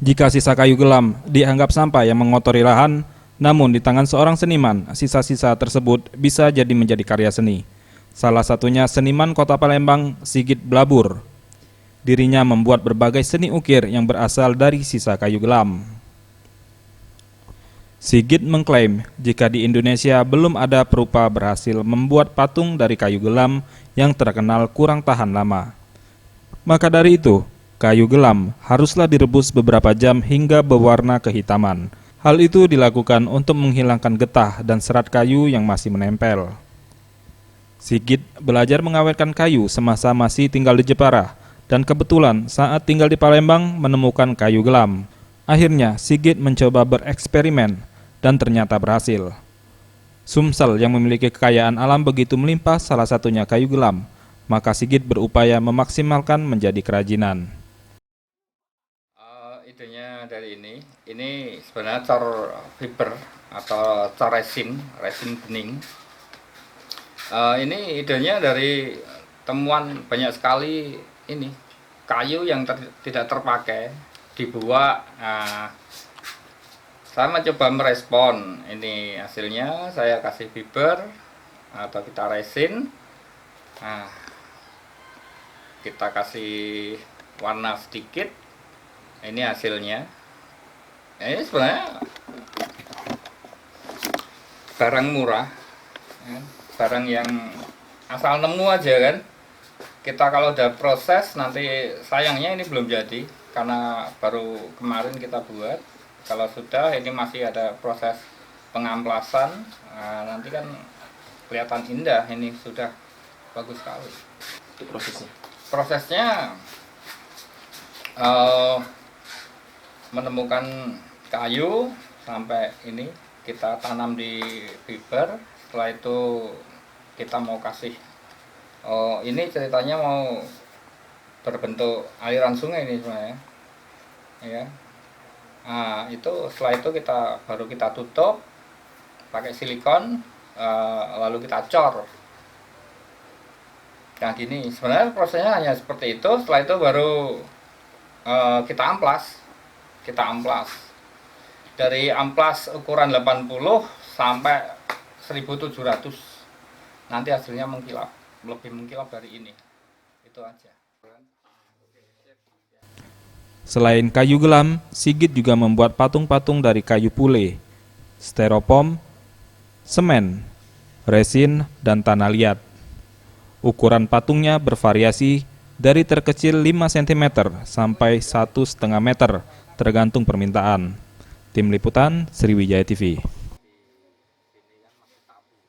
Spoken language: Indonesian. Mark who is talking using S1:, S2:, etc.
S1: Jika sisa kayu gelam dianggap sampah yang mengotori lahan, namun di tangan seorang seniman, sisa-sisa tersebut bisa jadi menjadi karya seni. Salah satunya seniman Kota Palembang, Sigit Blabur. Dirinya membuat berbagai seni ukir yang berasal dari sisa kayu gelam. Sigit mengklaim jika di Indonesia belum ada perupa berhasil membuat patung dari kayu gelam yang terkenal kurang tahan lama. Maka dari itu, kayu gelam haruslah direbus beberapa jam hingga berwarna kehitaman. Hal itu dilakukan untuk menghilangkan getah dan serat kayu yang masih menempel. Sigit belajar mengawetkan kayu semasa masih tinggal di Jepara, dan kebetulan saat tinggal di Palembang menemukan kayu gelam. Akhirnya Sigit mencoba bereksperimen dan ternyata berhasil. Sumsel yang memiliki kekayaan alam begitu melimpah, salah satunya kayu gelam, maka Sigit berupaya memaksimalkan menjadi kerajinan.
S2: Idenya dari ini sebenarnya cor fiber atau cor resin bening. Ini idenya dari temuan banyak sekali ini kayu yang tidak terpakai dibuat. Saya mencoba merespon ini hasilnya, saya kasih fiber atau kita resin. Kita kasih warna sedikit. Ini hasilnya. Ini sebenarnya barang murah, barang yang asal nemu aja kan. Kita kalau udah proses nanti, sayangnya ini belum jadi karena baru kemarin kita buat. Kalau sudah, ini masih ada proses pengamplasan, nanti kan kelihatan indah. Ini sudah bagus sekali.
S3: Itu
S2: Prosesnya menemukan kayu sampai ini kita tanam di fiber. Setelah itu kita mau kasih, ini ceritanya mau berbentuk aliran sungai ini sebenarnya ya. Itu setelah itu baru kita tutup pakai silikon, lalu kita cor. Nah gini, sebenarnya prosesnya hanya seperti itu. Setelah itu baru kita amplas. Dari amplas ukuran 80 sampai 1700. Nanti hasilnya mengkilap, lebih mengkilap dari ini. Itu aja.
S1: Selain kayu gelam, Sigit juga membuat patung-patung dari kayu pule, styrofoam, semen, resin, dan tanah liat. Ukuran patungnya bervariasi dari terkecil 5 cm sampai 1,5 meter, tergantung permintaan. Tim Liputan, Sriwijaya TV.